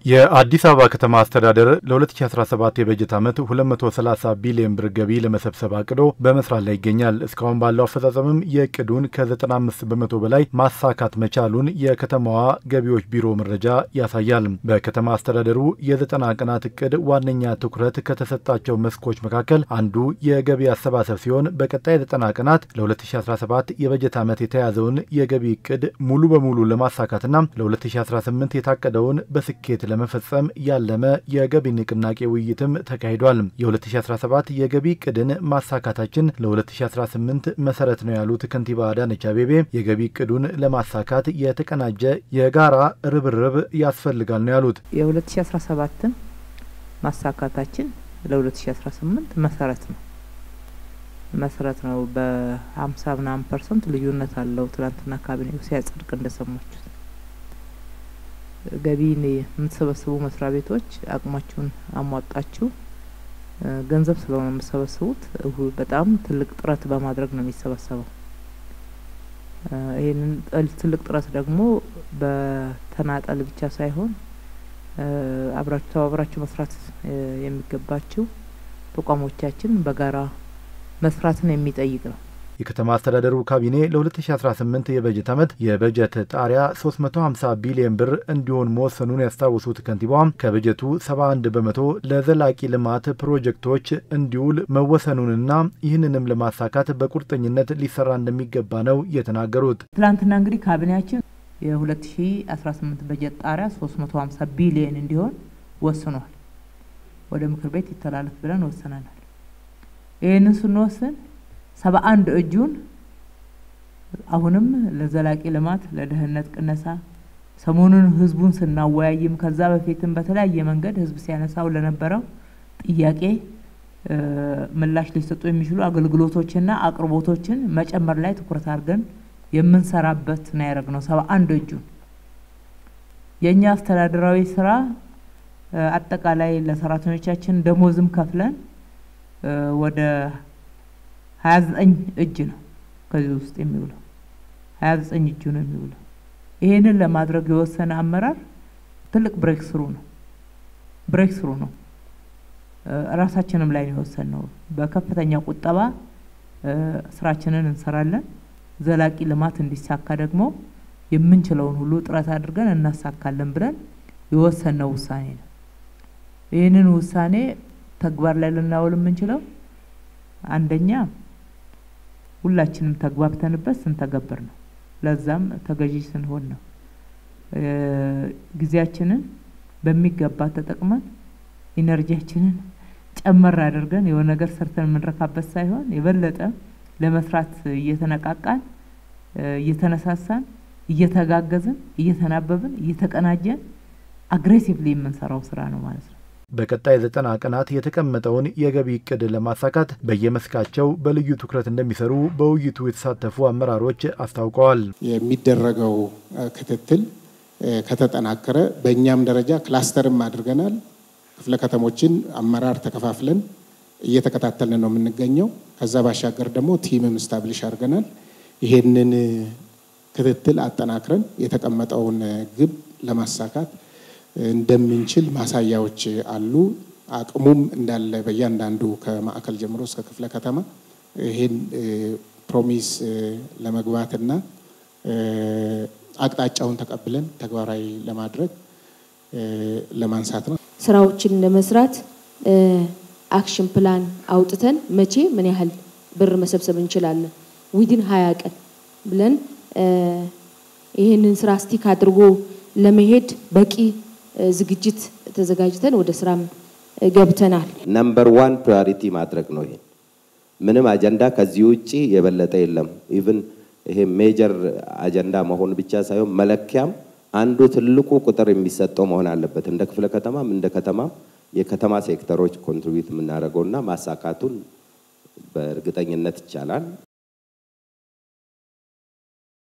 የአዲስ አበባ ከተማ አስተዳደር ለ2017 የበጀት ዓመት 230 ቢሊዮን ብር ገቢ ለመሰብሰብ አቅዶ በመስራት ላይ ይገኛል። እስካሁን ባለው አፈጻጸምም የዕቅዱን ከ95% በላይ ማሳካት መቻሉን የከተማዋ ገቢዎች ቢሮ መረጃ ያሳያል። በከተማ አስተዳደሩ የ90 ቀናት ዕቅድ ዋነኛ ትኩረት ከተሰጣቸው መስኮች መካከል አንዱ የገቢ አሰባሰብ ሲሆን በቀጣይ 90 ቀናት ለ2017 የበጀት ዓመት የተያዘውን የገቢ ዕቅድ ሙሉ በሙሉ ለማሳካትና ለ2018 የታቀደውን በስኬት ለመፈጸም ያለመ የገቢ ንቅናቄ ውይይትም ተካሂዷል። የ2017 የገቢ ዕቅድን ማሳካታችን ለ2018 መሰረት ነው ያሉት ከንቲባ አዳነች አቤቤ የገቢ ዕቅዱን ለማሳካት የተቀናጀ የጋራ ርብርብ ያስፈልጋል ነው ያሉት። የ2017ን ማሳካታችን ለ2018 መሰረት ነው በ50% ልዩነት አለው። ትላንትና ካቢኔው ሲያጸድቅ እንደሰማችሁት ገቢን የምትሰበስቡ መስሪያ ቤቶች አቅማችሁን አሟጣችሁ ገንዘብ ስለሆነ የምትሰበስቡት በጣም ትልቅ ጥረት በማድረግ ነው የሚሰበሰበው። ይሄንን ትልቅ ጥረት ደግሞ በተናጠል ብቻ ሳይሆን አብራችሁ መስራት የሚገባችሁ ተቋሞቻችን በጋራ መስራትን የሚጠይቅ ነው። የከተማ አስተዳደሩ ካቢኔ ለ2018 የበጀት ዓመት የበጀት ጣሪያ 350 ቢሊዮን ብር እንዲሆን መወሰኑን ያስታወሱት ከንቲባዋ ከበጀቱ 71% ለዘላቂ ልማት ፕሮጀክቶች እንዲውል መወሰኑንና ይህንንም ለማሳካት በቁርጠኝነት ሊሰራ እንደሚገባ ነው የተናገሩት። ትላንትና እንግዲህ ካቢኔያችን የ2018 በጀት ጣሪያ 350 ቢሊዮን እንዲሆን ወስኗል። ወደ ምክር ቤት ይተላለፍ ብለን ወሰነናል። ይህንን ስንወስን 71 እጁን አሁንም ለዘላቂ ልማት ለደህንነት ቅነሳ ሰሞኑን ህዝቡን ስናወያይም ከዛ በፊትም በተለያየ መንገድ ህዝብ ሲያነሳው ለነበረው ጥያቄ ምላሽ ሊሰጡ የሚችሉ አገልግሎቶችና አቅርቦቶችን መጨመር ላይ ትኩረት አድርገን የምንሰራበት ነው ያደረግነው። 71 እጁን የኛ አስተዳደራዊ ስራ አጠቃላይ ለሰራተኞቻችን ደሞዝም ከፍለን ወደ 29 እጅ ነው ከዚህ ውስጥ የሚውለው 29 እጅ ነው የሚውለው። ይሄንን ለማድረግ የወሰነ አመራር ትልቅ ብሬክ ስሩ ነው። ራሳችንም ላይ ነው የወሰነው። በከፍተኛ ቁጠባ ስራችንን እንሰራለን። ዘላቂ ልማት እንዲሳካ ደግሞ የምንችለውን ሁሉ ጥረት አድርገን እናሳካለን ብለን የወሰነው ውሳኔ ነው። ይሄንን ውሳኔ ተግባር ላይ ልናውል የምንችለው አንደኛ ሁላችንም ተግባብተንበት ስንተገበር ነው። ለዛም ተገዢ ስንሆን ነው። ጊዜያችንን በሚገባ ተጠቅመን ኢነርጂያችንን ጨመር አድርገን የሆነ ነገር ሰርተን የምንረካበት ሳይሆን የበለጠ ለመስራት እየተነቃቃን እየተነሳሳን እየተጋገዝን እየተናበብን እየተቀናጀን አግሬሲቭሊ የምንሰራው ስራ ነው ማለት ነው። በቀጣይ 90 ቀናት የተቀመጠውን የገቢ ዕቅድ ለማሳካት በየመስካቸው በልዩ ትኩረት እንደሚሰሩ በውይይቱ የተሳተፉ አመራሮች አስታውቀዋል። የሚደረገው ክትትል ከተጠናከረ በእኛም ደረጃ ክላስተርም አድርገናል። ክፍለ ከተሞችን አመራር ተከፋፍለን እየተከታተልን ነው የምንገኘው። ከዛ ባሻገር ደግሞ ቲምም ስታብሊሽ አድርገናል። ይሄንን ክትትል አጠናክረን የተቀመጠውን ግብ ለማሳካት እንደምንችል ማሳያዎች አሉ። አቅሙም እንዳለ በእያንዳንዱ ከማዕከል ጀምሮ እስከ ክፍለ ከተማ ይሄን ፕሮሚስ ለመግባትና አቅጣጫውን ተቀብለን ተግባራዊ ለማድረግ ለማንሳት ነው። ስራዎችን ለመስራት አክሽን ፕላን አውጥተን መቼ ምን ያህል ብር መሰብሰብ እንችላለን ዊድን 20 ቀን ብለን ይሄንን ስራ ስቲክ አድርጎ ለመሄድ በቂ ዝግጅት ተዘጋጅተን ወደ ስራም ገብተናል። ነምበር 1 ፕራዮሪቲ ማድረግ ነው። ይሄ ምንም አጀንዳ ከዚህ ውጪ የበለጠ የለም። ኢቭን ይሄ ሜጀር አጀንዳ መሆን ብቻ ሳይሆን መለኪያም አንዱ ትልቁ ቁጥር የሚሰጠው መሆን አለበት። እንደ ክፍለ ከተማም እንደ ከተማም የከተማ ሴክተሮች ኮንትሪቢዩት የምናደርገውና ማሳካቱን በእርግጠኝነት ይቻላል።